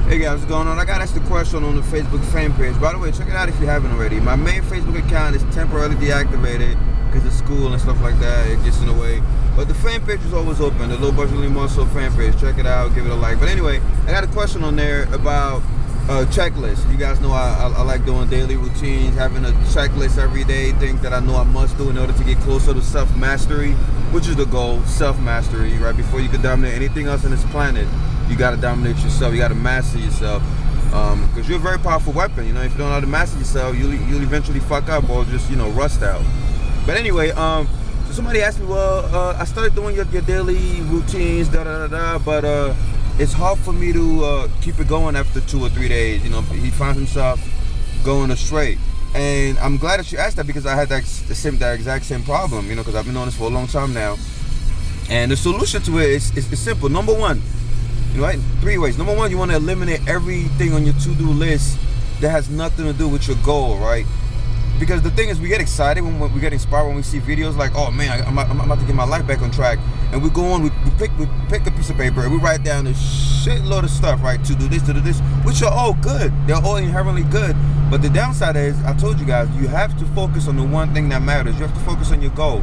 Hey guys, what's going on? I got asked a question on the Facebook fan page. By the way, check it out if you haven't already. My main Facebook account is temporarily deactivated because of school and stuff like that. It gets in the way. But the fan page is always open. The Low Budget Lean Muscle fan page. Check it out. Give it a like. But anyway, I got a question on there about checklist. You guys know I like doing daily routines, having a checklist every day, things that I know I must do in order to get closer to self-mastery, which is the goal, self-mastery, right? Before you can dominate anything else on this planet, you got to dominate yourself. You got to master yourself, because you're a very powerful weapon. You know, if you don't know how to master yourself, you'll eventually fuck up or just, you know, rust out. But anyway, so somebody asked me, well, I started doing your daily routines, but it's hard for me to keep it going after 2 or 3 days. You know, he finds himself going astray. And I'm glad that you asked that, because I had that exact same problem, you know, because I've been doing this for a long time now. And the solution to it is simple. Number one, you know, right? 3 ways. Number one, you want to eliminate everything on your to-do list that has nothing to do with your goal, right? Because the thing is, we get excited when we get inspired when we see videos like, oh man, I'm about to get my life back on track, and we go on, we pick a piece of paper and we write down a shitload of stuff, right? To do this, which are all good. They're all inherently good. But the downside is, I told you guys, you have to focus on the one thing that matters. You have to focus on your goal.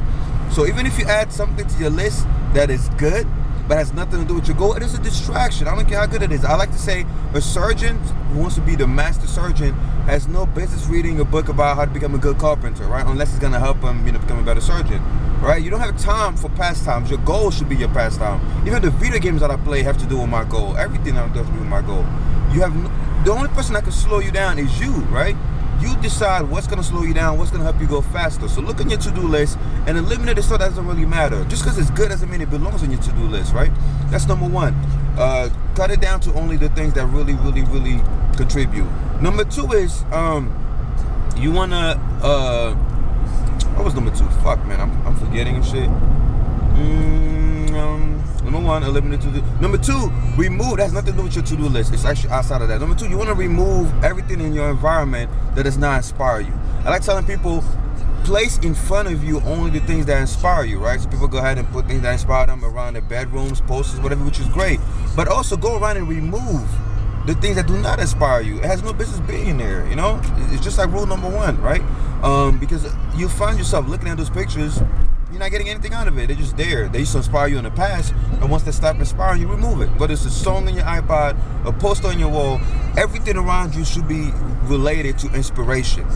So even if you add something to your list that is good, but has nothing to do with your goal, it is a distraction. I don't care how good it is. I like to say a surgeon who wants to be the master surgeon has no business reading a book about how to become a good carpenter, right? Unless it's gonna help him, you know, become a better surgeon, right? You don't have time for pastimes. Your goal should be your pastime. Even the video games that I play have to do with my goal. Everything that I do has to do with my goal. You have the only person that can slow you down is you, right? You decide what's going to slow you down, what's going to help you go faster. So look on your to-do list and eliminate the stuff that doesn't really matter. Just because it's good doesn't mean it belongs on your to-do list, right? That's number one. Cut it down to only the things that really contribute. Number two is, you want to, what was number two? Fuck, man, I'm forgetting and shit. Number one, eliminate to-do. Number two, remove. That has nothing to do with your to-do list. It's actually outside of that. Number two, you want to remove everything in your environment that does not inspire you. I like telling people, place in front of you only the things that inspire you, right? So people go ahead and put things that inspire them around their bedrooms, posters, whatever, which is great. But also go around and remove the things that do not inspire you. It has no business being there, you know? It's just like rule number one, right? Because you find yourself looking at those pictures, you're not getting anything out of it. They're just there. They used to inspire you in the past, and once they stop inspiring you, remove it. Whether it's a song on your iPod, a poster on your wall, everything around you should be related to inspiration,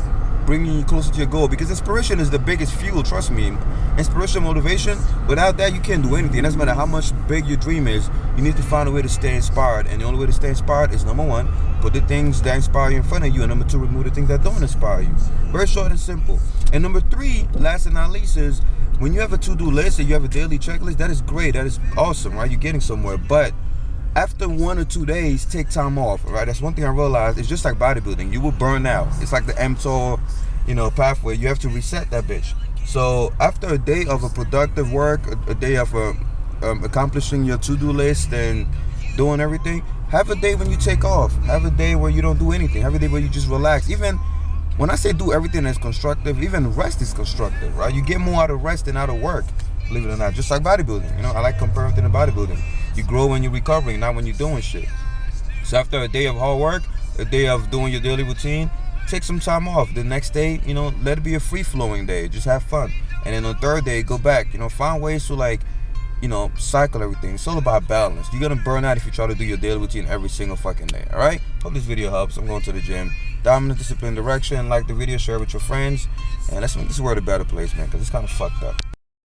bringing you closer to your goal. Because inspiration is the biggest fuel, trust me. Inspiration, motivation, without that you can't do anything. It doesn't matter how much big your dream is, you need to find a way to stay inspired. And the only way to stay inspired is, number one, put the things that inspire you in front of you, and number two, remove the things that don't inspire you. Very short and simple. And number three, last and not least, is when you have a to-do list and you have a daily checklist, that is great, that is awesome, right? You're getting somewhere. But after 1 or 2 days, take time off, right? That's one thing I realized. It's just like bodybuilding. You will burn out. It's like the mTOR, you know, pathway. You have to reset that bitch. So after a day of a productive work, a day of accomplishing your to-do list and doing everything, have a day when you take off. Have a day where you don't do anything. Have a day where you just relax. Even when I say do everything that's constructive, even rest is constructive, right? You get more out of rest than out of work, believe it or not. Just like bodybuilding, you know, I like comparing to bodybuilding. You grow when you're recovering, not when you're doing shit. So after a day of hard work, a day of doing your daily routine, take some time off. The next day, you know, let it be a free-flowing day. Just have fun. And then on the third day, go back. You know, find ways to, like, you know, cycle everything. It's all about balance. You're gonna burn out if you try to do your daily routine every single fucking day. All right? Hope this video helps. I'm going to the gym. Dominant discipline direction. Like the video, share it with your friends, and let's make this world a better place, man, because it's kind of fucked up.